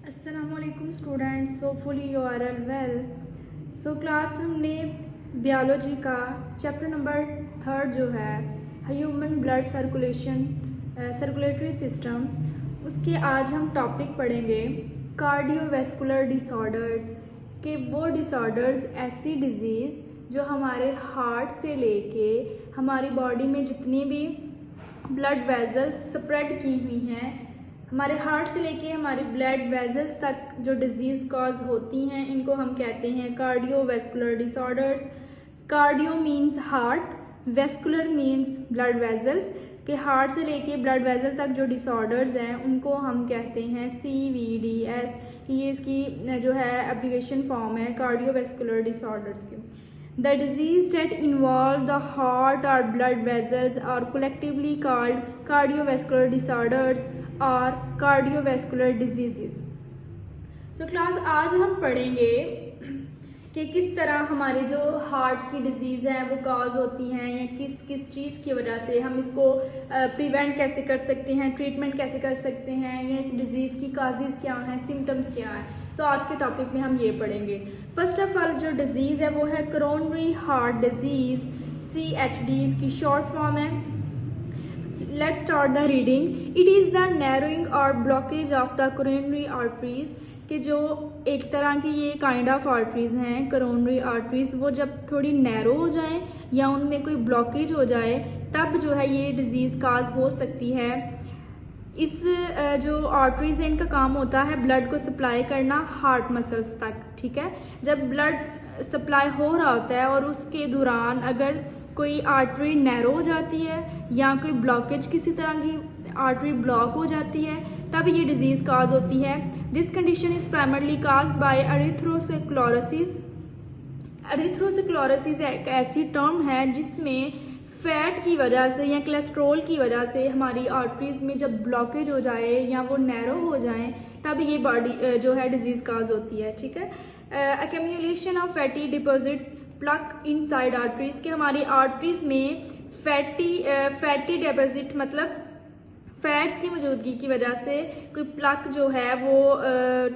अस्सलामुअलैकुम students, hopefully you are all well. So class हमने biology का चैप्टर नंबर 3 जो है ह्यूमन ब्लड सर्कुलेटरी सिस्टम, उसके आज हम टॉपिक पढ़ेंगे कार्डियोवैस्कुलर डिसऑर्डर्स के वो डिसऑर्डर्स, ऐसी डिजीज़ जो हमारे हार्ट से लेके हमारी बॉडी में जितनी भी ब्लड वेजल्स स्प्रेड की हुई हैं, हमारे हार्ट से लेके हमारे ब्लड वेजल्स तक जो डिजीज़ कॉज होती हैं, इनको हम कहते हैं cardiovascular disorders. Cardio means heart, vascular means blood vessels, के हार्ट से लेके ब्लड वेजल तक जो डिसऑर्डर्स हैं उनको हम कहते हैं CVDS। ये इसकी जो है एब्रिविएशन फॉर्म है कार्डियोवैस्कुलर डिसऑर्डर्स की। The disease that involve the heart or blood vessels are collectively called cardiovascular disorders or cardiovascular diseases. So class, आज हम पढ़ेंगे कि किस तरह हमारे जो हार्ट की डिजीज़ हैं वो कॉज होती हैं, या किस किस चीज़ की वजह से हम इसको प्रिवेंट कैसे कर सकते हैं, ट्रीटमेंट कैसे कर सकते हैं, या इस डिज़ीज़ की काजेज़ क्या हैं, सिम्टम्स क्या हैं। तो आज के टॉपिक में हम ये पढ़ेंगे। फर्स्ट ऑफ ऑल जो डिज़ीज़ है वो है कोरोनरी हार्ट डिजीज़, CHD इसकी शॉर्ट फॉर्म है। Let's start the reading. It is the narrowing और blockage of the coronary arteries, कि जो एक तरह की ये काइंड ऑफ आर्टरीज हैं कोरोनरी आर्टरीज, वो जब थोड़ी नैरो हो जाएं या उनमें कोई ब्लॉकेज हो जाए तब जो है ये डिज़ीज़ काज हो सकती है। इस जो आर्टरीज है इनका काम होता है ब्लड को सप्लाई करना हार्ट मसल्स तक, ठीक है। जब ब्लड सप्लाई हो रहा होता है और उसके दौरान अगर कोई आर्टरी नैरो हो जाती है या कोई ब्लॉकेज किसी तरह की आर्टरी ब्लॉक हो जाती है, तब ये डिजीज़ काज होती है। This condition is primarily caused by atherosclerosis. Atherosclerosis एक ऐसी टर्म है जिसमें फैट की वजह से या कोलेस्ट्रॉल की वजह से हमारी आर्टरीज में जब ब्लॉकेज हो जाए या वो नैरो हो जाए तब ये बॉडी जो है डिजीज़ काज होती है, ठीक है। Accumulation of fatty deposit plaque inside arteries, के हमारी आर्टरीज में फैटी डिपॉजिट मतलब फैट्स की मौजूदगी की वजह से कोई प्लक जो है वो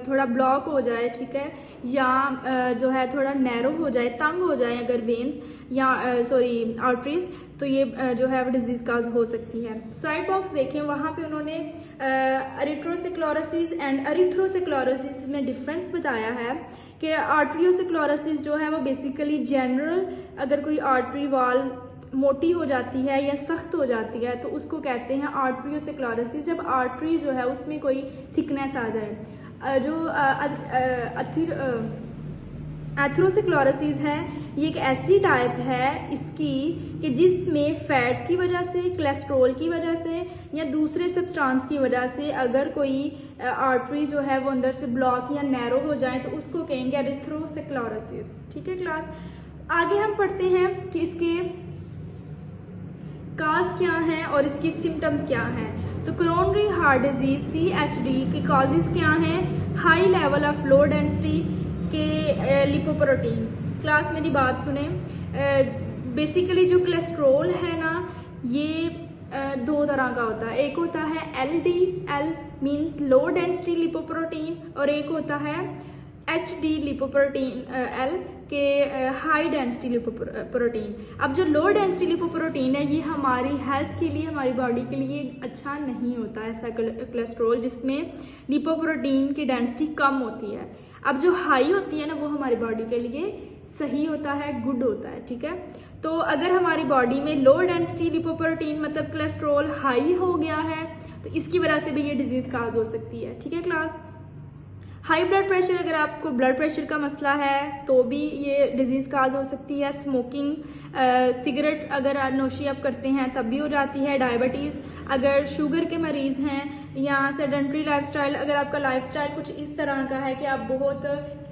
थोड़ा ब्लॉक हो जाए, ठीक है, या जो है थोड़ा नैरो हो जाए, तंग हो जाए अगर वेन्स या आर्टरीज, तो ये जो है वो डिजीज़ काज हो सकती है। साइड बॉक्स देखें, वहाँ पे उन्होंने एरिथ्रोस्क्लेरोसिस एंड एरिथ्रोस्क्लेरोसिस में डिफरेंस बताया है कि आर्टरियोस्क्लेरोसिस जो है वो बेसिकली जनरल, अगर कोई आर्टरी वॉल मोटी हो जाती है या सख्त हो जाती है तो उसको कहते हैं आर्टरियोस्क्लेरोसिस। जब आर्टरी जो है उसमें कोई थिकनेस आ जाए। जो एथेरोस्क्लेरोसिस है, ये एक ऐसी टाइप है इसकी कि जिसमें फैट्स की वजह से, कोलेस्ट्रॉल की वजह से या दूसरे सब्सटेंस की वजह से अगर कोई आर्टरी जो है वो अंदर से ब्लॉक या नैरो हो जाए तो उसको कहेंगे एरिथ्रोस्क्लेरोसिस, ठीक है क्लास। आगे हम पढ़ते हैं कि इसके काज क्या हैं और इसकी सिम्टम्स क्या हैं। तो कोरोनरी हार्ट डिजीज CHD के काजेस क्या हैं? High level of low density के लिपोप्रोटीन। क्लास मेरी बात सुने, बेसिकली जो कोलेस्ट्रॉल है ना, ये दो तरह का होता है। एक होता है LDL means low density lipoprotein, और एक होता है HD लिपोप्रोटीन L के हाई डेंसिटी लिपोप्रोटीन। अब जो लो डेंसिटी लिपोप्रोटीन है ये हमारी हेल्थ के लिए, हमारी बॉडी के लिए अच्छा नहीं होता है, ऐसा कोलेस्ट्रॉल जिसमें लिपोप्रोटीन की डेंसिटी कम होती है। अब जो हाई होती है ना वो हमारी बॉडी के लिए सही होता है, गुड होता है, ठीक है। तो अगर हमारी बॉडी में लो डेंसिटी लिपोप्रोटीन मतलब कोलेस्ट्रॉल हाई हो गया है तो इसकी वजह से भी ये डिजीज़ काज हो सकती है, ठीक है क्लास। हाई ब्लड प्रेशर, अगर आपको ब्लड प्रेशर का मसला है तो भी ये डिजीज़ काज हो सकती है। स्मोकिंग, सिगरेट अगर आप नोशी आप करते हैं तब भी हो जाती है। डायबिटीज़, अगर शुगर के मरीज़ हैं, या सेडेंट्री लाइफस्टाइल, अगर आपका लाइफस्टाइल कुछ इस तरह का है कि आप बहुत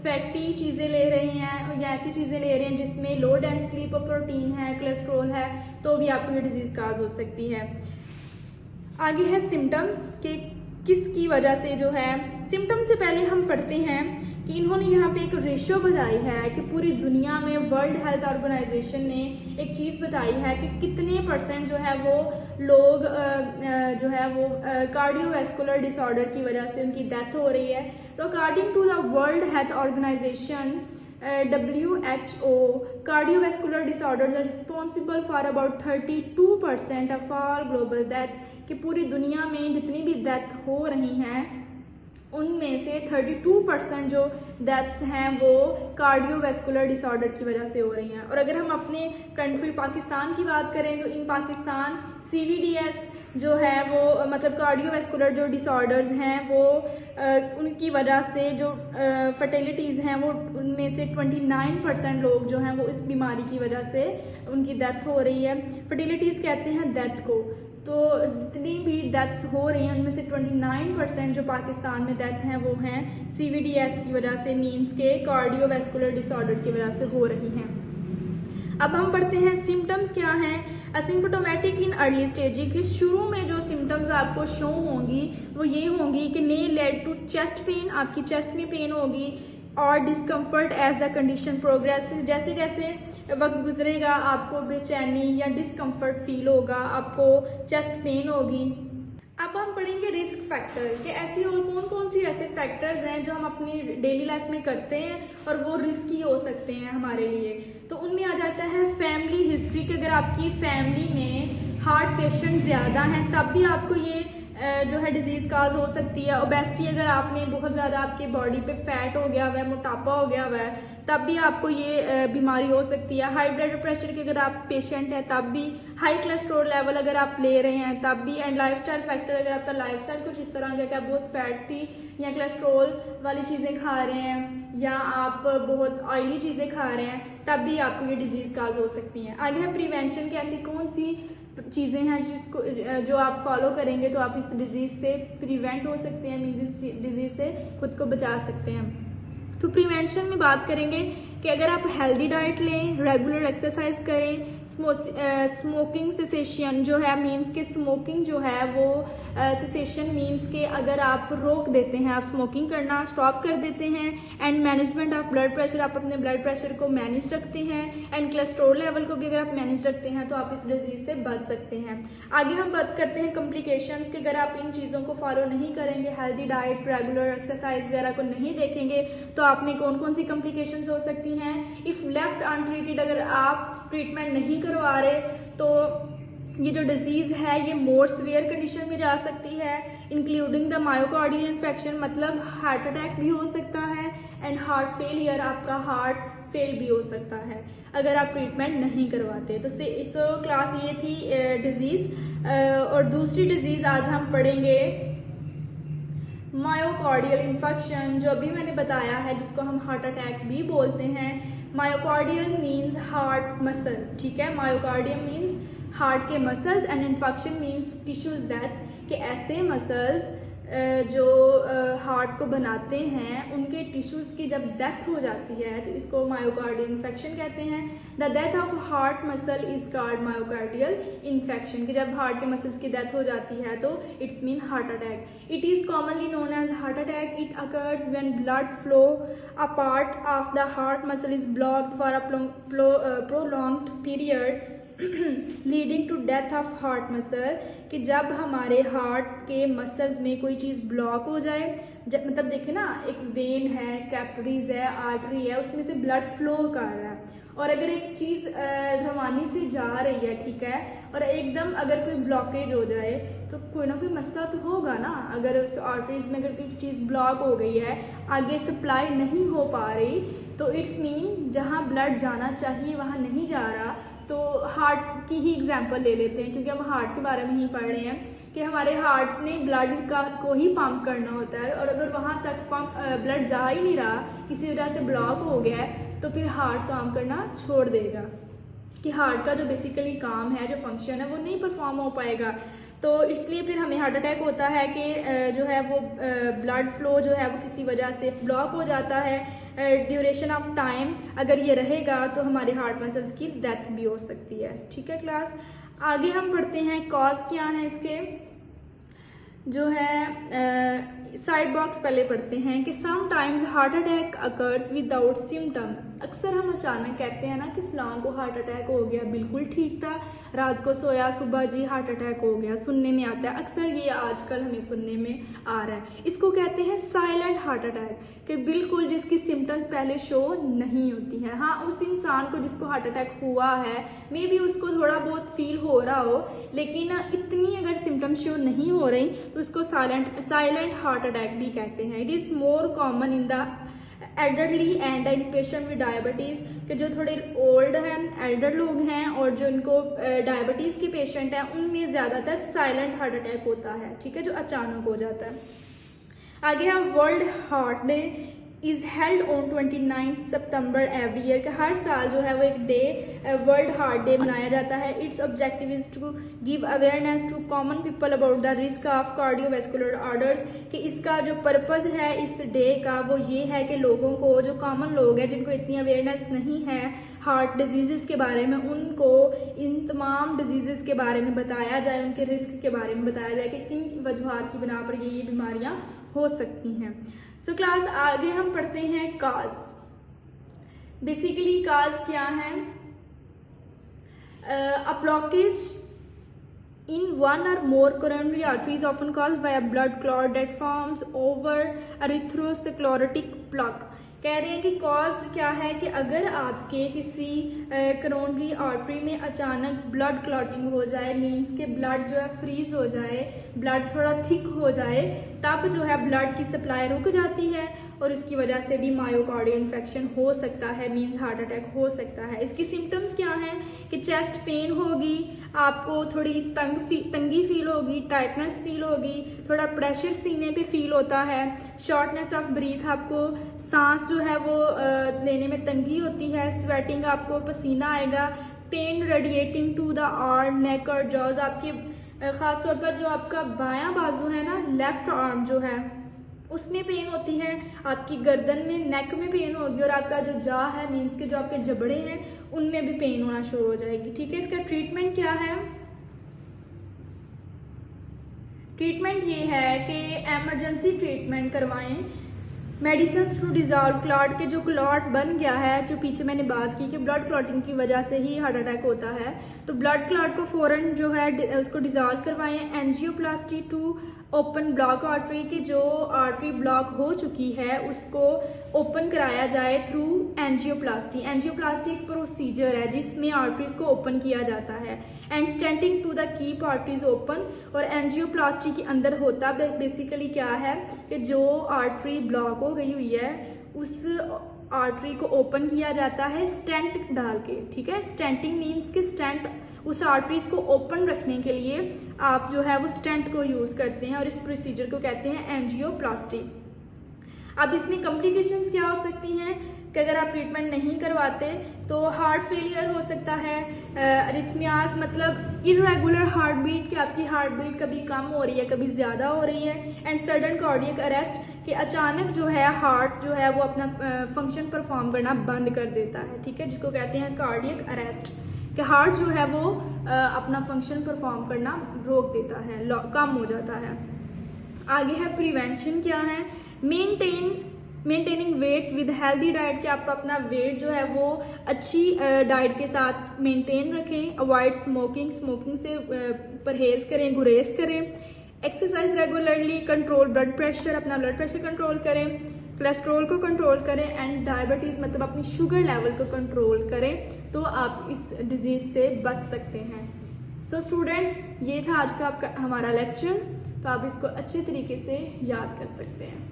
फैटी चीज़ें ले रहे हैं या ऐसी चीज़ें ले रहे हैं जिसमें लो डेंसिटी लिपोप्रोटीन है, कोलेस्ट्रॉल है, तो भी आपको ये डिजीज़ काज हो सकती है। आगे है सिम्टम्स, के किसकी वजह से जो है। सिम्टम से पहले हम पढ़ते हैं कि इन्होंने यहाँ पे एक रेशो बताई है कि पूरी दुनिया में वर्ल्ड हेल्थ ऑर्गेनाइजेशन ने एक चीज़ बताई है कि कितने % जो है वो लोग जो है वो कार्डियोवैस्कुलर डिसऑर्डर की वजह से उनकी डेथ हो रही है। तो according to the World Health Organization WHO, cardiovascular disorders are responsible for about 32% of all global death, कि पूरी दुनिया में जितनी भी डेथ हो रही हैं उनमें से 32% जो डेथ्स हैं वो कार्डियोवैस्कुलर डिसऑर्डर की वजह से हो रही हैं। और अगर हम अपने कंट्री पाकिस्तान की बात करें तो इन पाकिस्तान CVDS जो है वो मतलब कार्डियोवैस्कुलर जो डिसऑर्डर्स हैं वो उनकी वजह से जो फर्टिलिटीज़ हैं वो उनमें से 29% लोग जो हैं वो इस बीमारी की वजह से उनकी डेथ हो रही है। फर्टिलिटीज़ कहते हैं डेथ को। तो जितनी भी डेथ्स हो रही हैं उनमें से 29% जो पाकिस्तान में डेथ हैं वो हैं CVDS की वजह से, मीन्स के कार्डियोवैस्कुलर डिसऑर्डर की वजह से हो रही हैं। अब हम पढ़ते हैं सिम्टम्स क्या हैं। असिम्प्टोमेटिक इन अर्ली स्टेज, कि शुरू में जो सिम्टम्स आपको शो होंगी वो ये होंगी कि may lead to chest pain, आपकी चेस्ट में पेन होगी, और discomfort as the condition progress, जैसे जैसे वक्त गुजरेगा आपको बेचैनी या डिस्कम्फर्ट फील होगा, आपको चेस्ट पेन होगी। अब हम पढ़ेंगे रिस्क फैक्टर कि ऐसी और कौन कौन सी ऐसे फैक्टर्स हैं जो हम अपनी डेली लाइफ में करते हैं और वो रिस्की हो सकते हैं हमारे लिए। तो उनमें आ जाता है फैमिली हिस्ट्री, कि अगर आपकी फैमिली में हार्ट पेशेंट ज़्यादा हैं तब भी आपको ये जो है डिजीज़ काज हो सकती है। ओबेसिटी, अगर आपने बहुत ज़्यादा आपकी बॉडी पे फैट हो गया हुआ है, मोटापा हो गया हुआ है, तब भी आपको ये बीमारी हो सकती है। हाई ब्लड प्रेशर के अगर आप पेशेंट हैं तब भी, हाई कोलेस्ट्रॉल लेवल अगर आप ले रहे हैं तब भी, एंड लाइफस्टाइल फैक्टर, अगर आपका लाइफस्टाइल कुछ इस तरह का कि आप बहुत फैटी या कोलेस्ट्रॉल वाली चीज़ें खा रहे हैं या आप बहुत ऑयली चीज़ें खा रहे हैं तब भी आपको ये डिजीज़ काज हो सकती हैं। आगे है प्रिवेंशन, की ऐसी कौन सी चीज़ें हैं जिसको जो आप फॉलो करेंगे तो आप इस डिज़ीज़ से प्रिवेंट हो सकते हैं, मीन्स इस डिज़ीज़ से खुद को बचा सकते हैं। तो प्रिवेंशन में बात करेंगे कि अगर आप हेल्दी डाइट लें, रेगुलर एक्सरसाइज करें, स्मोकिंग सेसेशन जो है, मीन्स के स्मोकिंग जो है वो सेसेशन मीन्स के अगर आप रोक देते हैं, आप स्मोकिंग करना स्टॉप कर देते हैं, and management of blood pressure, आप अपने ब्लड प्रेशर को मैनेज रखते हैं, एंड कोलेस्ट्रॉल लेवल को भी अगर आप मैनेज रखते हैं तो आप इस डिजीज़ से बच सकते हैं। आगे हम बात करते हैं कॉम्प्लिकेशंस कि अगर आप इन चीज़ों को फॉलो नहीं करेंगे, हेल्दी डाइट, रेगुलर एक्सरसाइज वगैरह को नहीं देखेंगे तो आप में कौन कौन सी कॉम्प्लिकेशंस हो सकती हैं। इफ़ लेफ्ट अनट्रीटेड, अगर आप ट्रीटमेंट नहीं करवा रहे तो ये जो डिजीज़ है ये मोर सीवियर कंडीशन में जा सकती है, इंक्लूडिंग द मायोकार्डियल इन्फेक्शन, मतलब हार्ट अटैक भी हो सकता है, एंड हार्ट फेलियर, आपका हार्ट फेल भी हो सकता है अगर आप ट्रीटमेंट नहीं करवाते। तो इस क्लास ये थी डिजीज़, और दूसरी डिजीज़ आज हम पढ़ेंगे मायोकार्डियल इन्फेक्शन, जो अभी मैंने बताया है, जिसको हम हार्ट अटैक भी बोलते हैं। मायोकार्डियल मीन्स हार्ट मसल, ठीक है, मायोकार्डियम मीन्स हार्ट के muscles, and infection means tissues death, कि ऐसे मसल्स जो हार्ट को बनाते हैं उनके टिश्यूज़ की जब डेथ हो जाती है तो इसको मायोकार्डियल इन्फेक्शन कहते हैं। The death of heart muscle is called myocardial infection, कि जब हार्ट के मसल्स की डेथ हो जाती है तो it's mean heart attack. It is commonly known as heart attack. It occurs when blood flow a part of the heart muscle is blocked for a prolonged period leading to death of heart muscle, कि जब हमारे heart के muscles में कोई चीज़ block हो जाए, जब मतलब देखें ना, एक वेन है, कैपिलरीज है, आर्टरी है, उसमें से ब्लड फ्लो कर रहा है, और अगर एक चीज़ रवानी से जा रही है, ठीक है, और एकदम अगर कोई ब्लॉकेज हो जाए तो कोई ना कोई मसला तो होगा ना। अगर उस आर्टरीज में अगर कोई चीज़ ब्लॉक हो गई है, आगे सप्लाई नहीं हो पा रही, तो इट्स मीन जहाँ ब्लड जाना चाहिए वहाँ नहीं जा रहा। तो हार्ट की ही एग्जांपल ले लेते हैं, क्योंकि हम हार्ट के बारे में ही पढ़ रहे हैं कि हमारे हार्ट ने ब्लड को ही पंप करना होता है, और अगर वहाँ तक ब्लड जा ही नहीं रहा, किसी वजह से ब्लॉक हो गया है, तो फिर हार्ट काम करना छोड़ देगा, कि हार्ट का जो बेसिकली काम है, जो फंक्शन है, वो नहीं परफॉर्म हो पाएगा। तो इसलिए फिर हमें हार्ट अटैक होता है कि जो है वो ब्लड फ्लो जो है वो किसी वजह से ब्लॉक हो जाता है। ड्यूरेशन ऑफ टाइम अगर ये रहेगा तो हमारे हार्ट मसल्स की डेथ भी हो सकती है, ठीक है क्लास। आगे हम पढ़ते हैं कॉज क्या है इसके। जो है साइड बॉक्स पहले पढ़ते हैं कि sometimes heart attack occurs without symptom. अक्सर हम अचानक कहते हैं ना कि फ़लाँ को हार्ट अटैक हो गया, बिल्कुल ठीक था, रात को सोया सुबह जी हार्ट अटैक हो गया, सुनने में आता है, अक्सर ये आजकल हमें सुनने में आ रहा है। इसको कहते हैं साइलेंट हार्ट अटैक, कि बिल्कुल जिसकी सिम्टम्स पहले शो नहीं होती है। हाँ, उस इंसान को जिसको हार्ट अटैक हुआ है मे बी उसको थोड़ा बहुत फील हो रहा हो, लेकिन इतनी अगर सिम्टम्स शो नहीं हो रही तो उसको साइलेंट हार्ट अटैक भी कहते हैं। It is more common in the elderly and in patient with diabetes, के जो थोड़े ओल्ड हैं, एल्डर लोग हैं और जो इनको डायबिटीज़ के पेशेंट हैं, उनमें ज़्यादातर साइलेंट हार्ट अटैक होता है, ठीक है, जो अचानक हो जाता है। आगे है world heart day is held on 29 September every year, के हर साल जो है वो एक डे वर्ल्ड हार्ट डे मनाया जाता है। It's objective is to give awareness to common people about the risk of cardiovascular orders, कि इसका जो पर्पज़ है इस डे का वो ये है कि लोगों को, जो कॉमन लोग हैं जिनको इतनी अवेयरनेस नहीं है हार्ट डिजीज़ के बारे में, उनको इन तमाम डिजीज़ के बारे में बताया जाए, उनके रिस्क के बारे में बताया जाए कि किन वजूहात की बिना पर ये बीमारियाँ हो सकती हैं। सो क्लास आगे हम पढ़ते हैं काज। बेसिकली काज क्या है? अ blockage in one or more coronary arteries often caused by a blood clot that forms over atherosclerotic plaque। कह रहे हैं कि कॉज क्या है कि अगर आपके किसी करोनरी आर्टरी में अचानक ब्लड क्लॉटिंग हो जाए, मीन्स के ब्लड जो है फ्रीज हो जाए, ब्लड थोड़ा थिक हो जाए, तब जो है ब्लड की सप्लाई रुक जाती है और इसकी वजह से भी मायोकार्डियल इन्फेक्शन हो सकता है, मीन्स हार्ट अटैक हो सकता है। इसकी सिम्टम्स क्या हैं कि चेस्ट पेन होगी, आपको थोड़ी तंगी फील होगी, टाइटनेस फील होगी, थोड़ा प्रेशर सीने पे फील होता है, शॉर्टनेस ऑफ ब्रीथ, आपको सांस जो है वो लेने में तंगी होती है, स्वेटिंग, आपको पसीना आएगा, pain radiating to the arm, neck और जॉज, आपकी ख़ास तौर पर जो आपका बायां बाजू है ना, लेफ्ट आर्म जो है उसमें पेन होती है, आपकी गर्दन में, नेक में पेन होगी और आपका जो जा है, मीन्स के जो आपके जबड़े हैं उनमें भी पेन होना शुरू हो जाएगी, ठीक है। इसका ट्रीटमेंट क्या है? ट्रीटमेंट ये है कि एमरजेंसी ट्रीटमेंट करवाएं, मेडिसिन टू डिजॉल्व क्लॉट, के जो क्लॉट बन गया है, जो पीछे मैंने बात की कि ब्लड क्लॉटिंग की वजह से ही हार्ट अटैक होता है, तो ब्लड क्लॉट को फ़ौरन जो है उसको डिजॉल्व करवाएं। Angioplasty to open block artery, की जो आर्टरी ब्लॉक हो चुकी है उसको ओपन कराया जाए थ्रू एंजियोप्लास्टी। एंजियोप्लास्टी एक प्रोसीजर है जिसमें आर्टरीज को ओपन किया जाता है। And stenting to the keep arteries open, और एंजियोप्लास्टी के अंदर होता बेसिकली क्या है कि जो आर्टरी ब्लॉक हो गई हुई है उस आर्टरी को ओपन किया जाता है स्टेंट डाल के, ठीक है। स्टेंटिंग मीन्स कि स्टेंट, उस आर्टरीज को ओपन रखने के लिए आप जो है वो स्टेंट को यूज़ करते हैं और इस प्रोसीजर को कहते हैं एंजियोप्लास्टी। अब इसमें कॉम्प्लिकेशंस क्या हो सकती हैं कि अगर आप ट्रीटमेंट नहीं करवाते तो हार्ट फेलियर हो सकता है, अरिथमियाज मतलब इरेगुलर हार्ट बीट, कि आपकी हार्ट बीट कभी कम हो रही है कभी ज़्यादा हो रही है, एंड सडन कार्डियक अरेस्ट, कि अचानक जो है हार्ट जो है वो अपना फंक्शन परफॉर्म करना बंद कर देता है, ठीक है, जिसको कहते हैं कार्डियक अरेस्ट, कि हार्ट जो है वो अपना फंक्शन परफॉर्म करना रोक देता है, कम हो जाता है। आगे है प्रिवेंशन क्या है? Maintaining weight with healthy diet, कि आप अपना वेट जो है वो अच्छी डाइट के साथ मेंटेन रखें। अवॉइड स्मोकिंग से परहेज करें, गुरेज करें। Exercise regularly, control blood pressure, अपना ब्लड प्रेशर कंट्रोल करें, कोलेस्ट्रॉल को कंट्रोल करें, एंड डायबिटीज़ मतलब अपनी शुगर लेवल को कंट्रोल करें, तो आप इस डिजीज़ से बच सकते हैं। सो स्टूडेंट्स, ये था आज का हमारा लेक्चर, तो आप इसको अच्छे तरीके से याद कर सकते हैं।